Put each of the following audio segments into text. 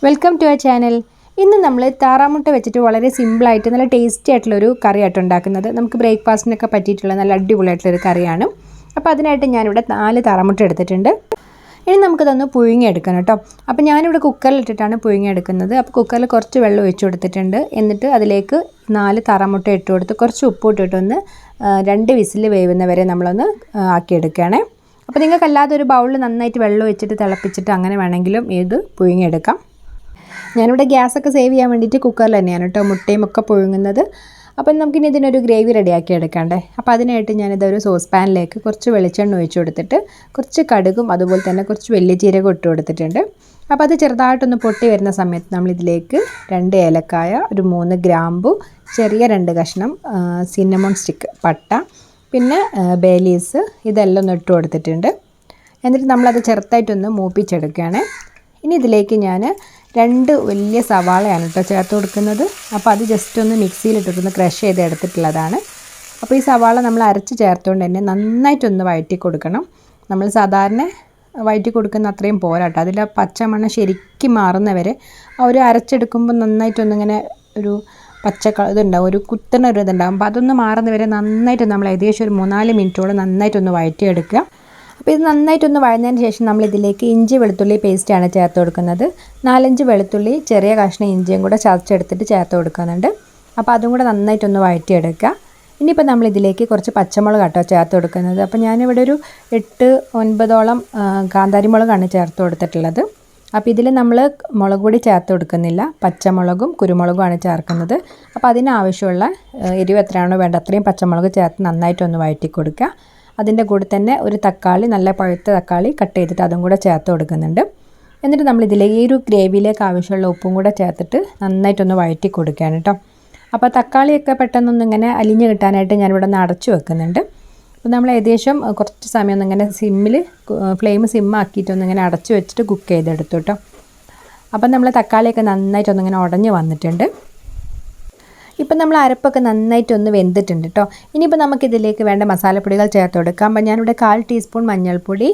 Welcome to our channel. ഇന്ന് നമ്മൾ താറാമുട്ട വെച്ചിട്ട് വളരെ സിമ്പിളായിട്ട് നല്ല ടേസ്റ്റി ആയിട്ടുള്ളൊരു കറിയായിട്ട് ഉണ്ടാക്കുന്നത്. നമുക്ക് ബ്രേക്ക്ഫാസ്റ്റിനൊക്കെ പറ്റിയിട്ടുള്ള നല്ല അടിപൊളിയായിട്ടുള്ളൊരു കറിയാണ്. അപ്പോൾ അതിനായിട്ട് ഞാനിവിടെ 4 താറാമുട്ട എടുത്തിട്ടുണ്ട്. ഇനി നമുക്കിതൊന്ന് പുഴുങ്ങിയെടുക്കണം കേട്ടോ. അപ്പോൾ ഞാനിവിടെ കുക്കറിലിട്ടിട്ടാണ് പുഴുങ്ങിയെടുക്കുന്നത്. അപ്പോൾ കുക്കറിൽ കുറച്ച് വെള്ളം ഒഴിച്ചു കൊടുത്തിട്ടുണ്ട്. എന്നിട്ട് അതിലേക്ക് 4 താറാമുട്ട ഇട്ട് കൊടുത്ത് കുറച്ച് ഉപ്പ് ഇട്ടിട്ടൊന്ന് 2 വിസിൽ വേവുന്നവരെ നമ്മളൊന്ന് ആക്കിയെടുക്കുകയാണേ. അപ്പോൾ നിങ്ങൾക്കല്ലാതെ ഒരു ബൗളിൽ നന്നായിട്ട് വെള്ളം ഒഴിച്ചിട്ട് തിളപ്പിച്ചിട്ട് അങ്ങനെ വേണമെങ്കിലും ഇത് പുഴുങ്ങിയെടുക്കാം. ഞാനിവിടെ ഗ്യാസൊക്കെ സേവ് ചെയ്യാൻ വേണ്ടിയിട്ട് കുക്കറിൽ തന്നെയാണ് കേട്ടോ മുട്ടയും ഒക്കെ പുഴുങ്ങുന്നത്. അപ്പം നമുക്കിനി ഇതിനൊരു ഗ്രേവി റെഡിയാക്കി എടുക്കണ്ടേ. അപ്പോൾ അതിനായിട്ട് ഞാനിതൊരു സോസ് പാനിലേക്ക് കുറച്ച് വെളിച്ചെണ്ണ ഒഴിച്ച് കൊടുത്തിട്ട് കുറച്ച് കടുകും അതുപോലെ തന്നെ കുറച്ച് വലിയ ജീരകം ഇട്ട് കൊടുത്തിട്ടുണ്ട്. അപ്പോൾ അത് ചെറുതായിട്ടൊന്ന് പൊട്ടി വരുന്ന സമയത്ത് നമ്മളിതിലേക്ക് 2 ഏലക്കായ, ഒരു 3 ഗ്രാമ്പു, ചെറിയ 2 കഷ്ണം സിന്നമോൺ സ്റ്റിക്ക് പട്ട, പിന്നെ ബേ ലീവ്സ് ഇതെല്ലാം ഒന്ന് ഇട്ട് കൊടുത്തിട്ടുണ്ട്. എന്നിട്ട് നമ്മളത് ചെറുതായിട്ടൊന്ന് മൂപ്പിച്ചെടുക്കുകയാണ്. ഇനി ഇതിലേക്ക് ഞാൻ 2 വലിയ സവാളയാണ് കേട്ടോ ചേർത്ത് കൊടുക്കുന്നത്. അപ്പോൾ അത് ജസ്റ്റ് ഒന്ന് മിക്സിയിലിട്ടൊന്ന് ക്രഷ് ചെയ്ത് എടുത്തിട്ടുള്ളതാണ്. അപ്പോൾ ഈ സവാള നമ്മൾ അരച്ച് ചേർത്തുകൊണ്ട് തന്നെ നന്നായിട്ടൊന്ന് വഴറ്റി കൊടുക്കണം. നമ്മൾ സാധാരണ വഴറ്റി കൊടുക്കുന്ന അത്രയും പോരാട്ടോ, അതിൽ പച്ചമണം ശരിക്കും മാറുന്നവരെ ഒരു അരച്ചെടുക്കുമ്പോൾ നന്നായിട്ടൊന്നിങ്ങനെ ഒരു ഇതുണ്ടാവും, ഒരു കുത്തണ ഒരു ഇതുണ്ടാകും. അപ്പോൾ അതൊന്ന് മാറുന്നവരെ നന്നായിട്ട് നമ്മൾ ഏകദേശം ഒരു 3-4 മിനിറ്റോളം നന്നായിട്ടൊന്ന് വഴറ്റിയെടുക്കുക. അപ്പോൾ ഇത് നന്നായിട്ടൊന്ന് വഴഞ്ഞതിന് ശേഷം നമ്മളിതിലേക്ക് ഇഞ്ചി വെളുത്തുള്ളി പേസ്റ്റാണ് ചേർത്ത് കൊടുക്കുന്നത്. 4-5 വെളുത്തുള്ളി ചെറിയ കഷ്ണം ഇഞ്ചിയും കൂടെ ചതച്ചെടുത്തിട്ട് ചേർത്ത് കൊടുക്കുന്നുണ്ട്. അപ്പോൾ അതും കൂടെ നന്നായിട്ടൊന്ന് വഴറ്റിയെടുക്കുക. ഇനിയിപ്പോൾ നമ്മളിതിലേക്ക് കുറച്ച് പച്ചമുളക് കേട്ടോ ചേർത്ത് കൊടുക്കുന്നത്. അപ്പോൾ ഞാനിവിടെ ഒരു 8-9ഓളം കാന്താരി മുളകാണ് ചേർത്ത് കൊടുത്തിട്ടുള്ളത്. അപ്പോൾ ഇതിൽ നമ്മൾ മുളക് പൊടി ചേർത്ത് കൊടുക്കുന്നില്ല, പച്ചമുളകും കുരുമുളകുമാണ് ചേർക്കുന്നത്. അപ്പോൾ അതിനാവശ്യമുള്ള എരിവ് എത്രയാണോ വേണ്ട അത്രയും പച്ചമുളക് ചേർത്ത് നന്നായിട്ടൊന്ന് വഴറ്റി കൊടുക്കുക. അതിൻ്റെ കൂടെ തന്നെ ഒരു തക്കാളി, നല്ല പഴുത്ത തക്കാളി കട്ട് ചെയ്തിട്ട് അതും കൂടെ ചേർത്ത് കൊടുക്കുന്നുണ്ട്. എന്നിട്ട് നമ്മളിതിലേക്ക് ഈ ഒരു ഗ്രേവിയിലേക്ക് ആവശ്യമുള്ള ഉപ്പും കൂടെ ചേർത്തിട്ട് നന്നായിട്ടൊന്ന് വഴറ്റി കൊടുക്കുകയാണ് കേട്ടോ. അപ്പോൾ തക്കാളിയൊക്കെ പെട്ടെന്നൊന്ന് ഇങ്ങനെ അലിഞ്ഞ് കിട്ടാനായിട്ട് ഞാനിവിടെ ഒന്ന് അടച്ചു വെക്കുന്നുണ്ട്. അപ്പോൾ നമ്മൾ ഏകദേശം കുറച്ച് സമയം ഒന്നിങ്ങനെ ഫ്ലെയിം സിമ്മാക്കിയിട്ടൊന്നിങ്ങനെ അടച്ചു വെച്ചിട്ട് കുക്ക് ചെയ്തെടുത്തു കേട്ടോ. അപ്പം നമ്മൾ തക്കാളിയൊക്കെ നന്നായിട്ടൊന്നിങ്ങനെ ഉടഞ്ഞ് വന്നിട്ടുണ്ട്. ഇപ്പം നമ്മൾ അരപ്പൊക്കെ നന്നായിട്ടൊന്ന് വെന്തിട്ടുണ്ട് കേട്ടോ. ഇനിയിപ്പോൾ നമുക്കിതിലേക്ക് വേണ്ട മസാലപ്പൊടികൾ ചേർത്ത് കൊടുക്കാം. അപ്പോൾ ഞാനിവിടെ 1/4 ടീസ്പൂൺ മഞ്ഞൾപ്പൊടി,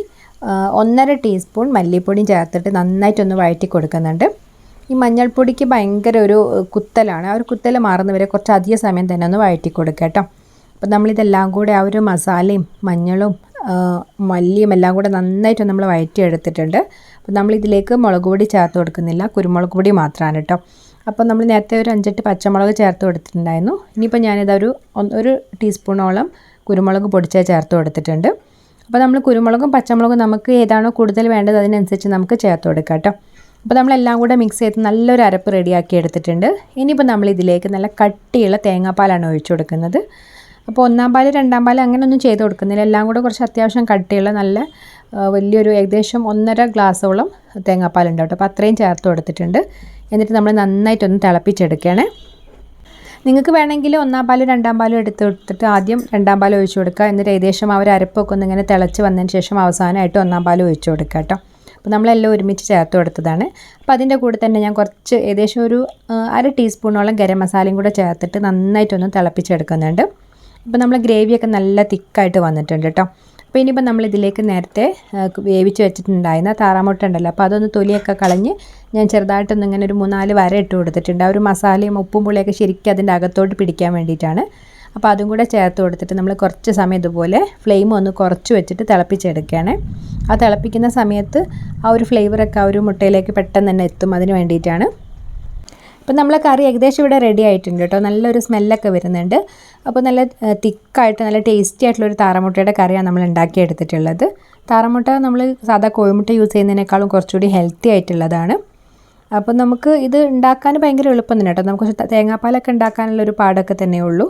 1.5 ടീസ്പൂൺ മല്ലിപ്പൊടിയും ചേർത്തിട്ട് നന്നായിട്ടൊന്ന് വഴറ്റി കൊടുക്കുന്നുണ്ട്. ഈ മഞ്ഞൾപ്പൊടിക്ക് ഭയങ്കര ഒരു കുത്തലാണ്, ആ ഒരു കുത്തൽ മാറുന്നവരെ കുറച്ച് അധിക സമയം തന്നെ ഒന്ന് വഴറ്റി കൊടുക്കുക കേട്ടോ. അപ്പോൾ നമ്മളിതെല്ലാം കൂടെ ആ ഒരു മസാലയും മഞ്ഞളും മല്ലിയും എല്ലാം കൂടെ നന്നായിട്ട് നമ്മൾ വഴറ്റിയെടുത്തിട്ടുണ്ട്. അപ്പോൾ നമ്മളിതിലേക്ക് മുളക് പൊടി ചേർത്ത് കൊടുക്കുന്നില്ല, കുരുമുളക് പൊടി മാത്രമാണ് കേട്ടോ. അപ്പോൾ നമ്മൾ നേരത്തെ ഒരു 5-8 പച്ചമുളക് ചേർത്ത് കൊടുത്തിട്ടുണ്ടായിരുന്നു. ഇനിയിപ്പോൾ ഞാനിതൊരു 1 ടീസ്പൂണോളം കുരുമുളക് പൊടിച്ച് ചേർത്ത് കൊടുത്തിട്ടുണ്ട്. അപ്പോൾ നമ്മൾ കുരുമുളകും പച്ചമുളകും നമുക്ക് ഏതാണോ കൂടുതൽ വേണ്ടത് അതിനനുസരിച്ച് നമുക്ക് ചേർത്ത് കൊടുക്കാം കേട്ടോ. അപ്പോൾ നമ്മളെല്ലാം കൂടെ മിക്സ് ചെയ്ത് നല്ലൊരു അരപ്പ് റെഡിയാക്കി എടുത്തിട്ടുണ്ട്. ഇനിയിപ്പോൾ നമ്മളിതിലേക്ക് നല്ല കട്ടിയുള്ള തേങ്ങാപ്പാലാണ് ഒഴിച്ചു കൊടുക്കുന്നത്. അപ്പോൾ 1-ാം പാൽ 2-ാം പാൽ അങ്ങനെയൊന്നും ചെയ്ത് കൊടുക്കുന്നില്ല, എല്ലാം കൂടെ കുറച്ച് അത്യാവശ്യം കട്ടിയുള്ള നല്ല വലിയൊരു ഏകദേശം 1.5 ഗ്ലാസ്സോളം തേങ്ങാപ്പാലുണ്ട് കേട്ടോ. അപ്പോൾ അത്രയും ചേർത്ത് കൊടുത്തിട്ടുണ്ട്. എന്നിട്ട് നമ്മൾ നന്നായിട്ടൊന്ന് തിളപ്പിച്ചെടുക്കുകയാണ്. നിങ്ങൾക്ക് വേണമെങ്കിൽ 1-ാം പാലും 2-ാം പാലും എടുത്ത് കൊടുത്തിട്ട് ആദ്യം 2-ാം പാൽ ഒഴിച്ചു കൊടുക്കുക. എന്നിട്ട് ഏകദേശം ആ ഒരു അരപ്പൊക്കെ ഒന്ന് ഇങ്ങനെ തിളച്ച് വന്നതിന് ശേഷം അവസാനമായിട്ട് 1-ാം പാൽ ഒഴിച്ചു കൊടുക്കുക കേട്ടോ. അപ്പോൾ നമ്മളെല്ലാം ഒരുമിച്ച് ചേർത്ത് കൊടുത്തതാണ്. അപ്പോൾ അതിൻ്റെ കൂടെ തന്നെ ഞാൻ കുറച്ച് ഏകദേശം ഒരു 1/2 ടീസ്പൂണോളം ഗരം മസാലയും കൂടെ ചേർത്തിട്ട് നന്നായിട്ടൊന്ന് തിളപ്പിച്ചെടുക്കുന്നുണ്ട്. അപ്പോൾ നമ്മൾ ഗ്രേവിയൊക്കെ നല്ല തിക്കായിട്ട് വന്നിട്ടുണ്ട് കേട്ടോ. അപ്പോൾ ഇനിയിപ്പോൾ നമ്മളിതിലേക്ക് നേരത്തെ വേവിച്ച് വെച്ചിട്ടുണ്ടായിരുന്ന താറാമുട്ട ഉണ്ടല്ലോ, അപ്പോൾ അതൊന്ന് തൊലിയൊക്കെ കളഞ്ഞ് ഞാൻ ചെറുതായിട്ടൊന്ന് ഇങ്ങനെ ഒരു 3-4 വര ഇട്ട് കൊടുത്തിട്ടുണ്ട്. ആ ഒരു മസാലയും ഉപ്പും പുളിയൊക്കെ ശരിക്കും അതിൻ്റെ അകത്തോട്ട് പിടിക്കാൻ വേണ്ടിയിട്ടാണ്. അപ്പോൾ അതും കൂടെ ചേർത്ത് കൊടുത്തിട്ട് നമ്മൾ കുറച്ച് സമയം ഇതുപോലെ ഫ്ലെയിം ഒന്ന് കുറച്ച് വെച്ചിട്ട് തിളപ്പിച്ചെടുക്കുകയാണ്. ആ തിളപ്പിക്കുന്ന സമയത്ത് ആ ഒരു ഫ്ലേവറൊക്കെ ആ ഒരു മുട്ടയിലേക്ക് പെട്ടെന്ന് തന്നെ എത്തും, അതിന് വേണ്ടിയിട്ടാണ്. അപ്പോൾ നമ്മളെ കറി ഏകദേശം ഇവിടെ റെഡി ആയിട്ടുണ്ട് കേട്ടോ. നല്ലൊരു സ്മെല്ലൊക്കെ വരുന്നുണ്ട്. അപ്പോൾ നല്ല തിക്കായിട്ട് നല്ല ടേസ്റ്റി ആയിട്ടുള്ളൊരു താറാമുട്ടയുടെ കറിയാണ് നമ്മൾ ഉണ്ടാക്കിയെടുത്തിട്ടുള്ളത്. താറാമുട്ട നമ്മൾ സാധാ കോഴിമുട്ട യൂസ് ചെയ്യുന്നതിനേക്കാളും കുറച്ചുകൂടി ഹെൽത്തി ആയിട്ടുള്ളതാണ്. അപ്പോൾ നമുക്ക് ഇത് ഉണ്ടാക്കാൻ ഭയങ്കര എളുപ്പം തന്നെ കേട്ടോ. നമുക്ക് തേങ്ങാപ്പാലൊക്കെ ഉണ്ടാക്കാനുള്ളൊരു പാടൊക്കെ തന്നെ ഉള്ളൂ.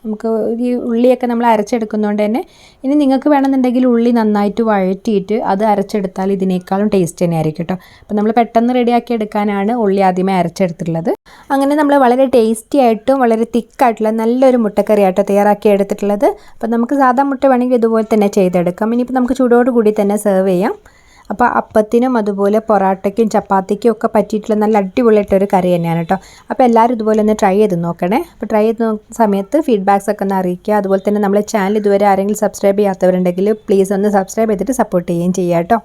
നമുക്ക് ഈ ഉള്ളിയൊക്കെ നമ്മൾ അരച്ചെടുക്കുന്നതുകൊണ്ട് തന്നെ ഇനി നിങ്ങൾക്ക് വേണമെന്നുണ്ടെങ്കിൽ ഉള്ളി നന്നായിട്ട് വഴറ്റിയിട്ട് അത് അരച്ചെടുത്താൽ ഇതിനേക്കാളും ടേസ്റ്റ് തന്നെ ആയിരിക്കും കേട്ടോ. അപ്പോൾ നമ്മൾ പെട്ടെന്ന് റെഡിയാക്കി എടുക്കാനാണ് ഉള്ളി ആദ്യമേ അരച്ചെടുത്തിട്ടുള്ളത്. അങ്ങനെ നമ്മൾ വളരെ ടേസ്റ്റി ആയിട്ടും വളരെ തിക്കായിട്ടുള്ള നല്ലൊരു മുട്ടക്കറിയാട്ടോ തയ്യാറാക്കി എടുത്തിട്ടുള്ളത്. അപ്പോൾ നമുക്ക് സാധാ മുട്ട വേണമെങ്കിൽ ഇതുപോലെ തന്നെ ചെയ്തെടുക്കാം. ഇനിയിപ്പോൾ നമുക്ക് ചൂടോട് കൂടി തന്നെ സെർവ് ചെയ്യാം. അപ്പോൾ അപ്പത്തിനും അതുപോലെ പൊറാട്ടയ്ക്കും ചപ്പാത്തിക്കും ഒക്കെ പറ്റിയിട്ടുള്ള നല്ല അടിപൊളിയായിട്ടൊരു കറി തന്നെയാണ് കേട്ടോ. അപ്പോൾ എല്ലാവരും ഇതുപോലെ ഒന്ന് ട്രൈ ചെയ്ത് നോക്കണേ. അപ്പോൾ ട്രൈ ചെയ്ത് നോക്കുന്ന സമയത്ത് ഫീഡ്ബാക്സ് ഒക്കെ ഒന്ന് അറിയിക്കുക. അതുപോലെ തന്നെ നമ്മളെ ചാനൽ ഇതുവരെ ആരെങ്കിലും സബ്സ്ക്രൈബ് ചെയ്യാത്തവരുണ്ടെങ്കിൽ പ്ലീസ് ഒന്ന് സബ്സ്ക്രൈബ് ചെയ്തിട്ട് സപ്പോർട്ട് ചെയ്യുകയും ചെയ്യാം കേട്ടോ.